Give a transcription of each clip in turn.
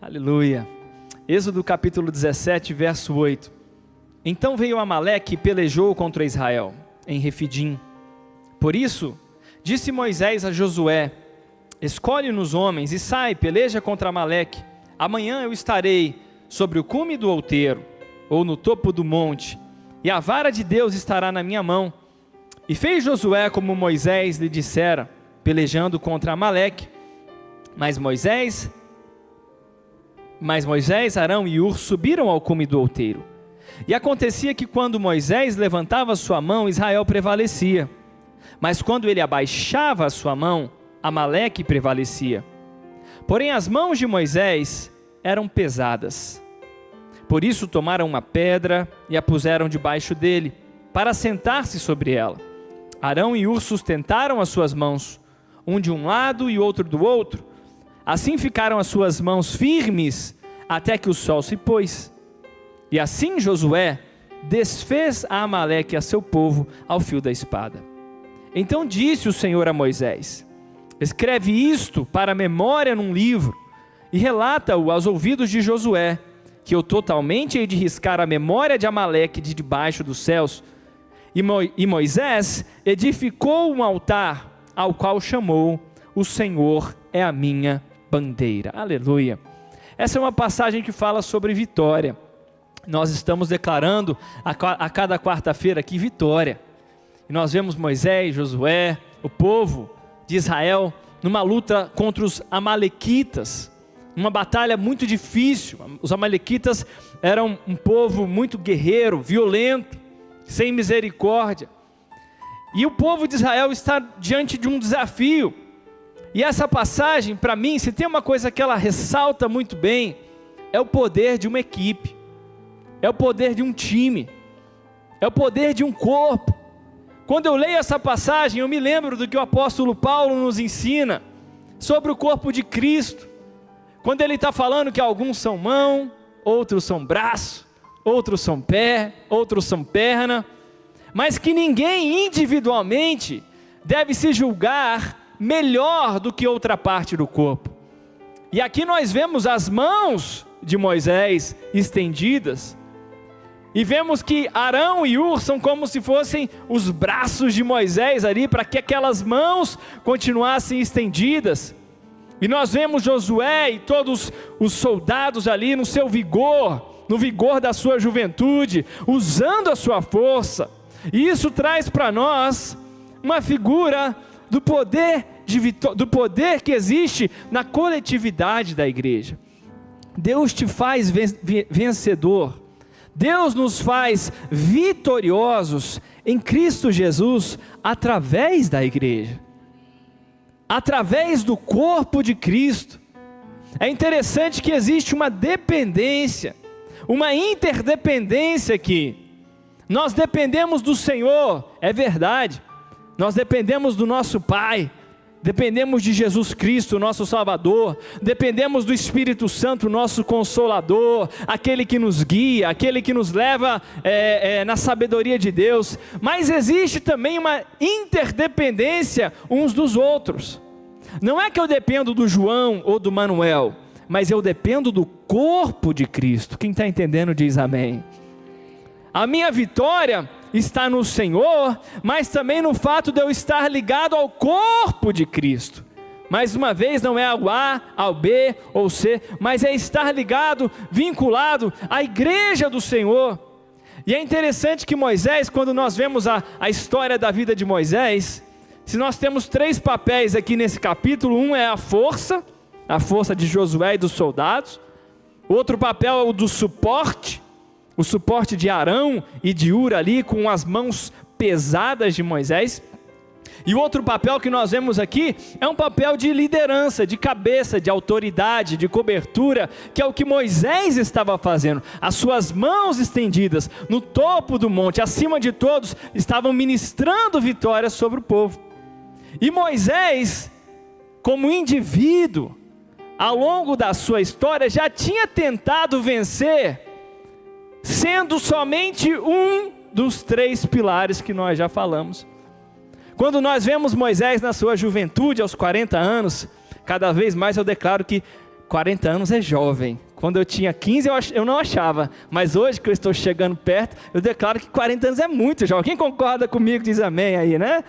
Aleluia. Êxodo capítulo 17, verso 8. Então veio Amaleque e pelejou contra Israel, em Refidim. Por isso, disse Moisés a Josué: escolhe-nos homens e sai, peleja contra Amaleque. Amanhã eu estarei sobre o cume do outeiro, ou no topo do monte, e a vara de Deus estará na minha mão. E fez Josué como Moisés lhe dissera, pelejando contra Amaleque. Mas Moisés, Arão e Hur subiram ao cume do outeiro. E acontecia que quando Moisés levantava sua mão, Israel prevalecia. Mas quando ele abaixava a sua mão, Amaleque prevalecia. Porém as mãos de Moisés eram pesadas. Por isso tomaram uma pedra e a puseram debaixo dele, para sentar-se sobre ela. Arão e Hur sustentaram as suas mãos, um de um lado e outro do outro. Assim ficaram as suas mãos firmes, até que o sol se pôs. E assim Josué desfez a Amaleque a seu povo ao fio da espada. Então disse o Senhor a Moisés: escreve isto para a memória num livro, e relata-o aos ouvidos de Josué, que eu totalmente hei de riscar a memória de Amaleque de debaixo dos céus. E Moisés edificou um altar, ao qual chamou: o Senhor é a minha bandeira. Aleluia. Essa é uma passagem que fala sobre vitória. Nós estamos declarando a cada quarta-feira aqui vitória. E nós vemos Moisés, Josué, o povo de Israel, numa luta contra os amalequitas, uma batalha muito difícil. Os amalequitas eram um povo muito guerreiro, violento, sem misericórdia. E o povo de Israel está diante de um desafio. E essa passagem, para mim, se tem uma coisa que ela ressalta muito bem, é o poder de uma equipe, é o poder de um time, é o poder de um corpo. Quando eu leio essa passagem, eu me lembro do que o apóstolo Paulo nos ensina sobre o corpo de Cristo, quando ele está falando que alguns são mão, outros são braço, outros são pé, outros são perna, mas que ninguém individualmente deve se julgar melhor do que outra parte do corpo. E aqui nós vemos as mãos de Moisés estendidas, e vemos que Arão e Hur são como se fossem os braços de Moisés ali, para que aquelas mãos continuassem estendidas. E nós vemos Josué e todos os soldados ali no seu vigor, no vigor da sua juventude, usando a sua força. E isso traz para nós uma figura do poder que existe na coletividade da igreja. Deus te faz vencedor. Deus nos faz vitoriosos em Cristo Jesus através da igreja, através do corpo de Cristo. É interessante que existe uma dependência, uma interdependência aqui. Nós dependemos do Senhor, é verdade. Nós dependemos do nosso Pai, dependemos de Jesus Cristo, nosso Salvador, dependemos do Espírito Santo, nosso Consolador, aquele que nos guia, aquele que nos leva na sabedoria de Deus. Mas existe também uma interdependência uns dos outros. Não é que eu dependo do João ou do Manuel, mas eu dependo do corpo de Cristo. Quem está entendendo diz amém. A minha vitória está no Senhor, mas também no fato de eu estar ligado ao corpo de Cristo. Mais uma vez, não é ao A, ao B ou C, mas é estar ligado, vinculado à igreja do Senhor. E é interessante que Moisés, quando nós vemos a história da vida de Moisés, se nós temos 3 papéis aqui nesse capítulo, um é a força de Josué e dos soldados. O outro papel é o do suporte, o suporte de Arão e de Hur ali, com as mãos pesadas de Moisés. E o outro papel que nós vemos aqui é um papel de liderança, de cabeça, de autoridade, de cobertura, que é o que Moisés estava fazendo. As suas mãos estendidas no topo do monte, acima de todos, estavam ministrando vitória sobre o povo. E Moisés, como indivíduo, ao longo da sua história, já tinha tentado vencer, sendo somente um dos 3 pilares que nós já falamos. Quando nós vemos Moisés na sua juventude, aos 40 anos, cada vez mais eu declaro que 40 anos é jovem. Quando eu tinha 15 eu não achava, mas hoje que eu estou chegando perto, eu declaro que 40 anos é muito jovem. Quem concorda comigo diz amém aí, né?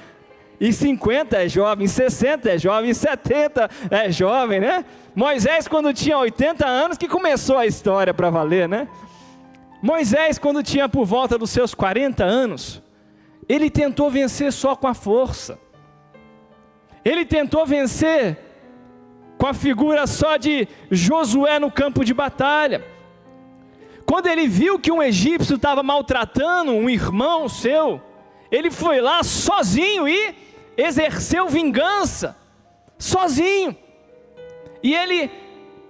E 50 é jovem, 60 é jovem, 70 é jovem, né? Moisés, quando tinha 80 anos, que começou a história para valer, né? Moisés, quando tinha por volta dos seus 40 anos, ele tentou vencer só com a força. Ele tentou vencer com a figura só de Josué no campo de batalha. Quando ele viu que um egípcio estava maltratando um irmão seu, ele foi lá sozinho e exerceu vingança, sozinho. E ele,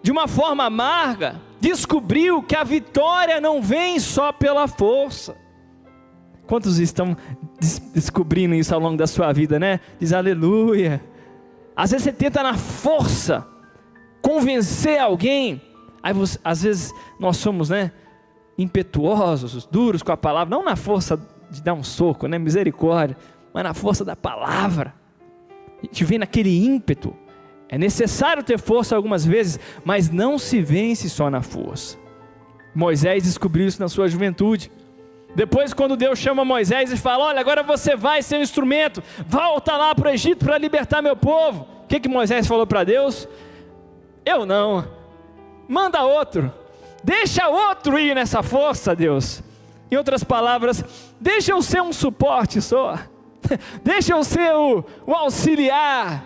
de uma forma amarga, descobriu que a vitória não vem só pela força. Quantos estão descobrindo isso ao longo da sua vida, né? Diz aleluia. Às vezes você tenta na força convencer alguém. Aí você, às vezes nós somos, né, impetuosos, duros com a palavra. Não na força de dar um soco, né, misericórdia, mas na força da palavra. A gente vem naquele ímpeto. É necessário ter força algumas vezes, mas não se vence só na força. Moisés descobriu isso na sua juventude. Depois, quando Deus chama Moisés e fala: olha, agora você vai ser um instrumento, volta lá para o Egito para libertar meu povo. O que Moisés falou para Deus? Eu não, manda outro, deixa outro ir nessa força, Deus. Em outras palavras, deixa eu ser um suporte só, deixa eu ser o auxiliar.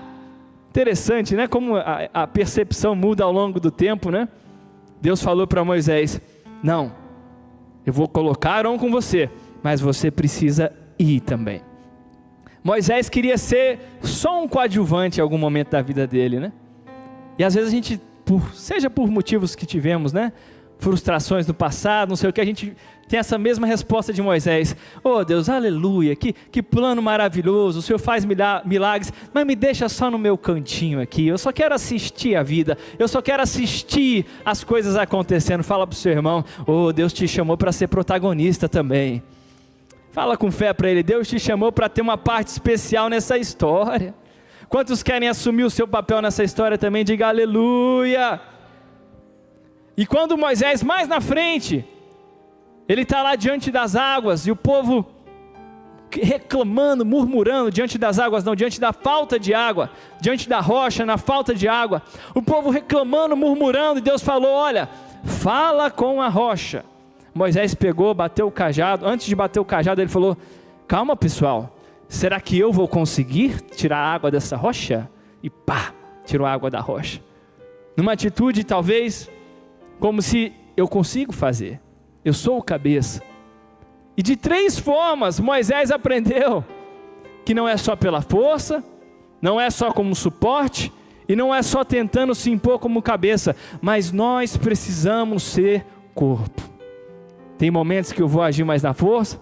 Interessante, né? Como a percepção muda ao longo do tempo, né? Deus falou para Moisés: não, eu vou colocar Arão com você, mas você precisa ir também. Moisés queria ser só um coadjuvante em algum momento da vida dele, né? E às vezes a gente, seja por motivos que tivemos, né? Frustrações no passado, não sei o que, a gente tem essa mesma resposta de Moisés: oh Deus, aleluia, que plano maravilhoso, o Senhor faz milagres, mas me deixa só no meu cantinho aqui, eu só quero assistir a vida, eu só quero assistir as coisas acontecendo. Fala para o seu irmão: oh, Deus te chamou para ser protagonista também. Fala com fé para ele: Deus te chamou para ter uma parte especial nessa história. Quantos querem assumir o seu papel nessa história também? Diga aleluia. E quando Moisés, mais na frente, ele está lá diante das águas, e o povo reclamando, murmurando, diante das águas não, diante da falta de água, diante da rocha, na falta de água, o povo reclamando, murmurando, e Deus falou: olha, fala com a rocha. Moisés pegou, bateu o cajado. Antes de bater o cajado, ele falou: calma pessoal, será que eu vou conseguir tirar a água dessa rocha? E pá, tirou a água da rocha. Numa atitude talvez como se eu consigo fazer, eu sou o cabeça. E de 3 formas Moisés aprendeu que não é só pela força, não é só como suporte, e não é só tentando se impor como cabeça, mas nós precisamos ser corpo. Tem momentos que eu vou agir mais na força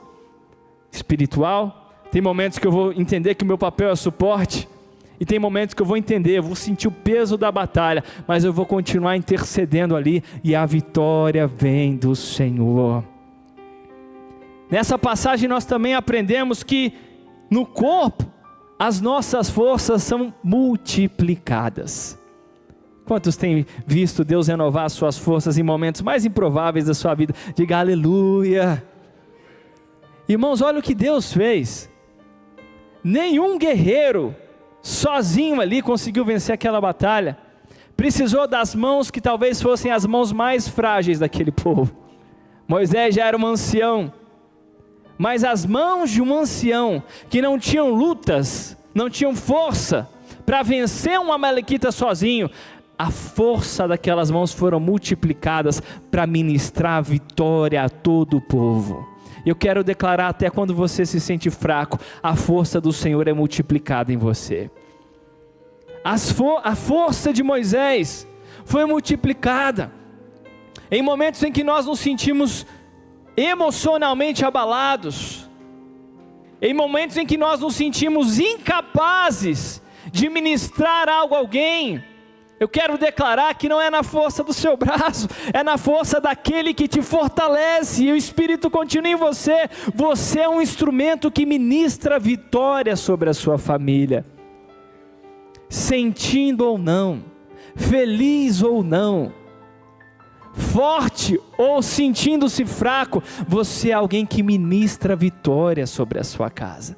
espiritual, tem momentos que eu vou entender que o meu papel é suporte, e tem momentos que eu vou entender, eu vou sentir o peso da batalha, mas eu vou continuar intercedendo ali, e a vitória vem do Senhor. Nessa passagem nós também aprendemos que no corpo as nossas forças são multiplicadas. Quantos têm visto Deus renovar as suas forças em momentos mais improváveis da sua vida? Diga aleluia. Irmãos, olha o que Deus fez. Nenhum guerreiro sozinho ali conseguiu vencer aquela batalha. Precisou das mãos que talvez fossem as mãos mais frágeis daquele povo. Moisés já era um ancião, mas as mãos de um ancião que não tinham lutas, não tinham força para vencer um amalequita sozinho, a força daquelas mãos foram multiplicadas para ministrar vitória a todo o povo. Eu quero declarar, até quando você se sente fraco, a força do Senhor é multiplicada em você. A força de Moisés foi multiplicada. Em momentos em que nós nos sentimos emocionalmente abalados, em momentos em que nós nos sentimos incapazes de ministrar algo a alguém, eu quero declarar que não é na força do seu braço, é na força daquele que te fortalece, e o Espírito continua em você. Você é um instrumento que ministra vitória sobre a sua família. Sentindo ou não, feliz ou não, forte ou sentindo-se fraco, você é alguém que ministra vitória sobre a sua casa.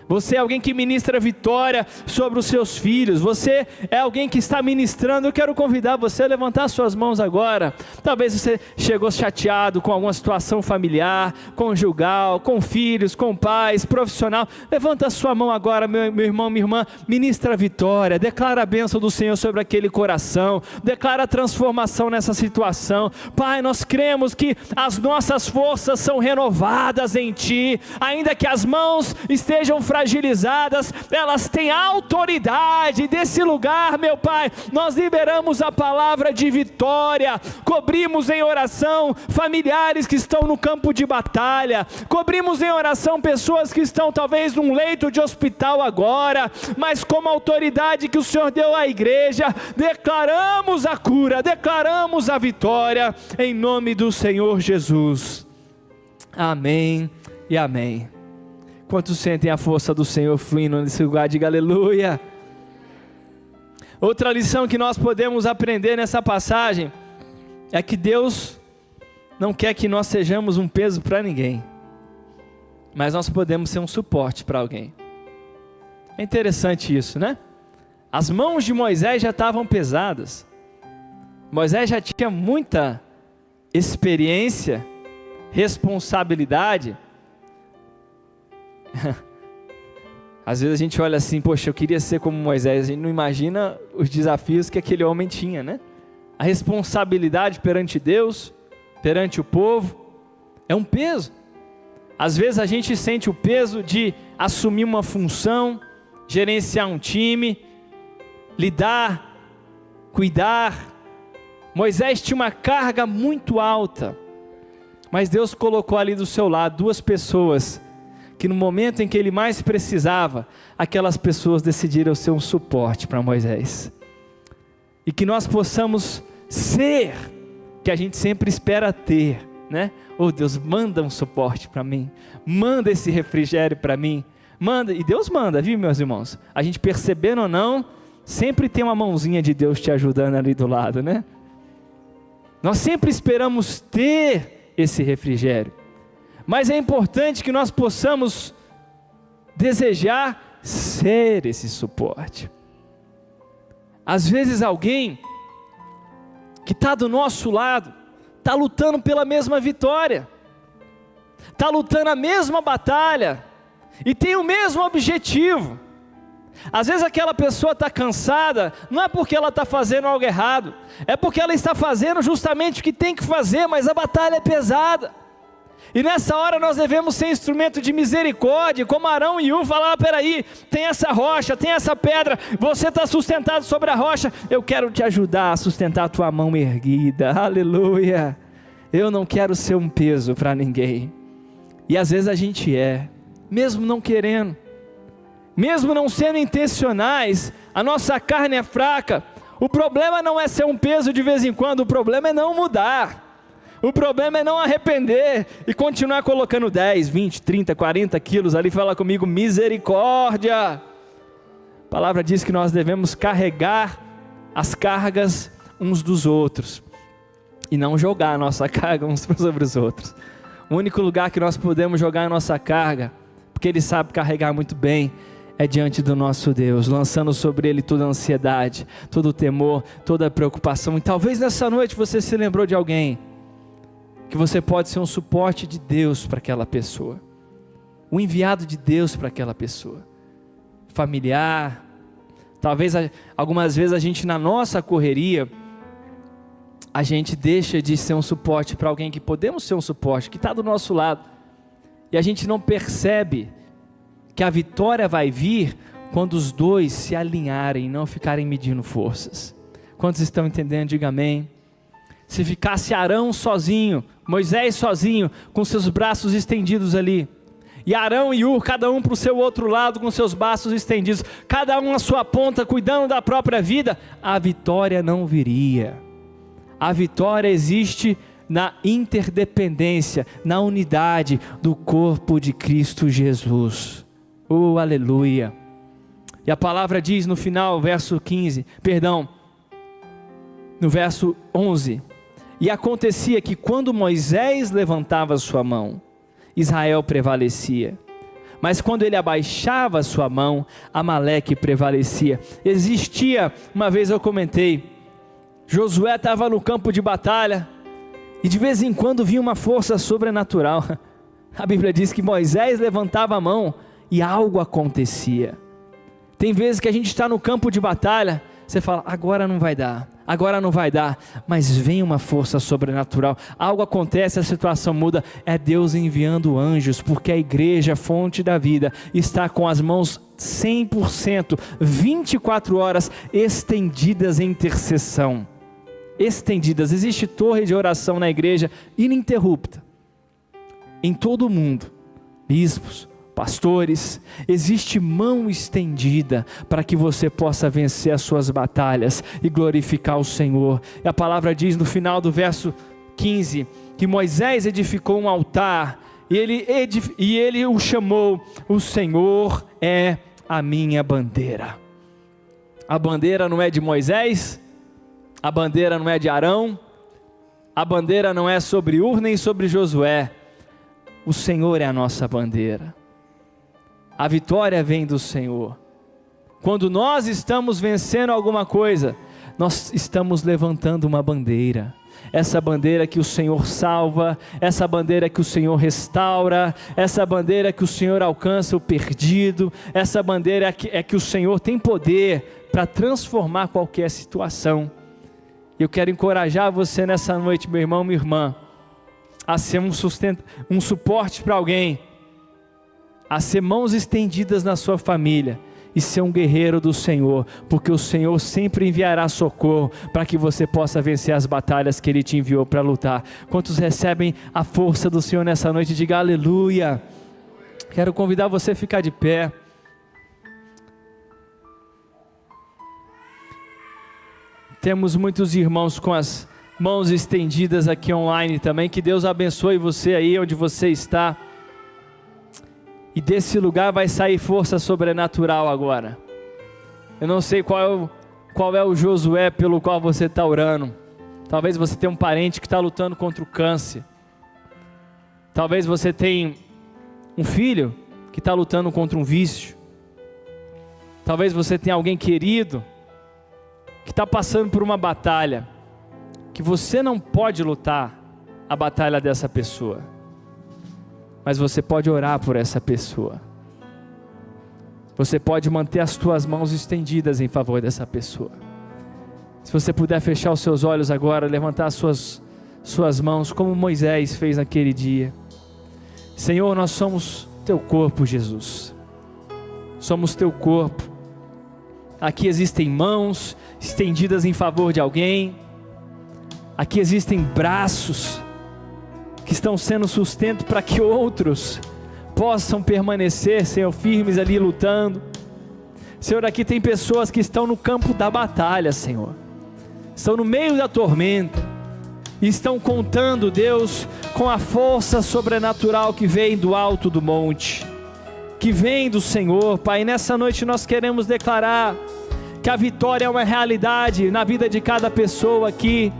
Você é alguém que ministra vitória sobre os seus filhos. Você é alguém que está ministrando. Eu quero convidar você a levantar suas mãos agora. Talvez você chegou chateado com alguma situação familiar, conjugal, com filhos, com pais, profissional. Levanta a sua mão agora, meu irmão, minha irmã. Ministra vitória. Declara a bênção do Senhor sobre aquele coração. Declara a transformação nessa situação. Pai, nós cremos que as nossas forças são renovadas em Ti. Ainda que as mãos estejam fragilizadas, elas têm autoridade desse lugar, meu Pai. Nós liberamos a palavra de vitória, cobrimos em oração familiares que estão no campo de batalha, cobrimos em oração pessoas que estão talvez num leito de hospital agora, mas como autoridade que o Senhor deu à igreja, declaramos a cura, declaramos a vitória, em nome do Senhor Jesus. Amém e amém. Quantos sentem a força do Senhor fluindo nesse lugar? Diga aleluia. Outra lição que nós podemos aprender nessa passagem é que Deus não quer que nós sejamos um peso para ninguém, mas nós podemos ser um suporte para alguém. É interessante isso, né? As mãos de Moisés já estavam pesadas. Moisés já tinha muita experiência, responsabilidade. Às vezes a gente olha assim, poxa, eu queria ser como Moisés. A gente não imagina os desafios que aquele homem tinha, né? A responsabilidade perante Deus, perante o povo, é um peso. Às vezes a gente sente o peso de assumir uma função, gerenciar um time, lidar, cuidar. Moisés tinha uma carga muito alta, mas Deus colocou ali do seu lado duas pessoas que no momento em que ele mais precisava, aquelas pessoas decidiram ser um suporte para Moisés. E que nós possamos ser, que a gente sempre espera ter, né? Oh Deus, manda um suporte para mim, manda esse refrigério para mim, manda, e Deus manda, viu meus irmãos? A gente percebendo ou não, sempre tem uma mãozinha de Deus te ajudando ali do lado, né? Nós sempre esperamos ter esse refrigério. Mas é importante que nós possamos desejar ser esse suporte. Às vezes alguém que está do nosso lado, está lutando pela mesma vitória, está lutando a mesma batalha, e tem o mesmo objetivo. Às vezes aquela pessoa está cansada, não é porque ela está fazendo algo errado, é porque ela está fazendo justamente o que tem que fazer, mas a batalha é pesada. E nessa hora nós devemos ser instrumento de misericórdia, como Arão e Ur falaram, peraí, tem essa rocha, tem essa pedra, você está sustentado sobre a rocha, eu quero te ajudar a sustentar a tua mão erguida, aleluia. Eu não quero ser um peso para ninguém. E às vezes a gente mesmo não querendo, mesmo não sendo intencionais, a nossa carne é fraca. O problema não é ser um peso de vez em quando, o problema é não mudar. O problema é não arrepender e continuar colocando 10, 20, 30, 40 quilos ali. Fala comigo, misericórdia. A palavra diz que nós devemos carregar as cargas uns dos outros e não jogar a nossa carga uns sobre os outros. O único lugar que nós podemos jogar a nossa carga, porque Ele sabe carregar muito bem, é diante do nosso Deus, lançando sobre Ele toda a ansiedade, todo o temor, toda a preocupação. E talvez nessa noite você se lembrou de alguém que você pode ser um suporte de Deus para aquela pessoa, um enviado de Deus para aquela pessoa, familiar. Talvez algumas vezes a gente, na nossa correria, a gente deixa de ser um suporte para alguém que podemos ser um suporte, que está do nosso lado, e a gente não percebe que a vitória vai vir quando os dois se alinharem, não ficarem medindo forças. Quantos estão entendendo? Diga amém. Se ficasse Arão sozinho, Moisés sozinho, com seus braços estendidos ali, e Arão e Ur, cada um para o seu outro lado, com seus braços estendidos, cada um à sua ponta, cuidando da própria vida, a vitória não viria. A vitória existe na interdependência, na unidade do corpo de Cristo Jesus. Oh, aleluia. E a palavra diz no final, verso 15, no verso 11, e acontecia que quando Moisés levantava sua mão, Israel prevalecia, mas quando ele abaixava sua mão, Amaleque prevalecia. Existia, uma vez eu comentei, Josué estava no campo de batalha, e de vez em quando vinha uma força sobrenatural. A Bíblia diz que Moisés levantava a mão e algo acontecia. Tem vezes que a gente está no campo de batalha, você fala, agora não vai dar, mas vem uma força sobrenatural, algo acontece, a situação muda, é Deus enviando anjos, porque a igreja, fonte da vida, está com as mãos 100%, 24 horas, estendidas em intercessão, existe torre de oração na igreja, ininterrupta, em todo o mundo, bispos, pastores, existe mão estendida para que você possa vencer as suas batalhas e glorificar o Senhor. E a palavra diz no final do verso 15, que Moisés edificou um altar, e ele o chamou, o Senhor é a minha bandeira. A bandeira não é de Moisés, a bandeira não é de Arão, a bandeira não é sobre Ur nem sobre Josué, o Senhor é a nossa bandeira. A vitória vem do Senhor. Quando nós estamos vencendo alguma coisa, nós estamos levantando uma bandeira. Essa bandeira que o Senhor salva, essa bandeira que o Senhor restaura, essa bandeira que o Senhor alcança o perdido, essa bandeira é que o Senhor tem poder para transformar qualquer situação. Eu quero encorajar você nessa noite, meu irmão, minha irmã, a ser um suporte para alguém, a ser mãos estendidas na sua família e ser um guerreiro do Senhor, porque o Senhor sempre enviará socorro para que você possa vencer as batalhas que Ele te enviou para lutar. Quantos recebem a força do Senhor nessa noite? Diga aleluia. Quero convidar você a ficar de pé. Temos muitos irmãos com as mãos estendidas aqui online também. Que Deus abençoe você aí onde você está. E desse lugar vai sair força sobrenatural agora. Eu não sei qual é o Josué pelo qual você está orando. Talvez você tenha um parente que está lutando contra o câncer. Talvez você tenha um filho que está lutando contra um vício. Talvez você tenha alguém querido que está passando por uma batalha, que você não pode lutar a batalha dessa pessoa, mas você pode orar por essa pessoa. Você pode manter as suas mãos estendidas em favor dessa pessoa. Se você puder fechar os seus olhos agora, levantar as suas mãos, como Moisés fez naquele dia. Senhor, nós somos teu corpo, Jesus. Somos teu corpo. Aqui existem mãos estendidas em favor de alguém. Aqui existem braços que estão sendo sustento para que outros possam permanecer, Senhor, firmes ali lutando. Senhor, aqui tem pessoas que estão no campo da batalha, Senhor. Estão no meio da tormenta. E estão contando, Deus, com a força sobrenatural que vem do alto do monte, que vem do Senhor, Pai. Nessa noite nós queremos declarar que a vitória é uma realidade na vida de cada pessoa aqui,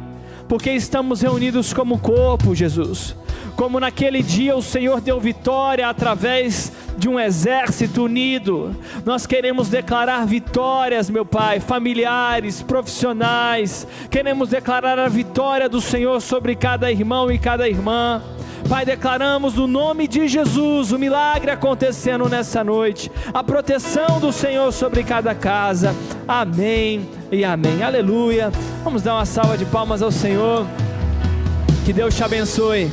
porque estamos reunidos como corpo, Jesus. Como naquele dia o Senhor deu vitória através de um exército unido, nós queremos declarar vitórias, meu Pai, familiares, profissionais. Queremos declarar a vitória do Senhor sobre cada irmão e cada irmã. Pai, declaramos no nome de Jesus o milagre acontecendo nessa noite, a proteção do Senhor sobre cada casa. Amém e amém. Aleluia. Vamos dar uma salva de palmas ao Senhor. Que Deus te abençoe.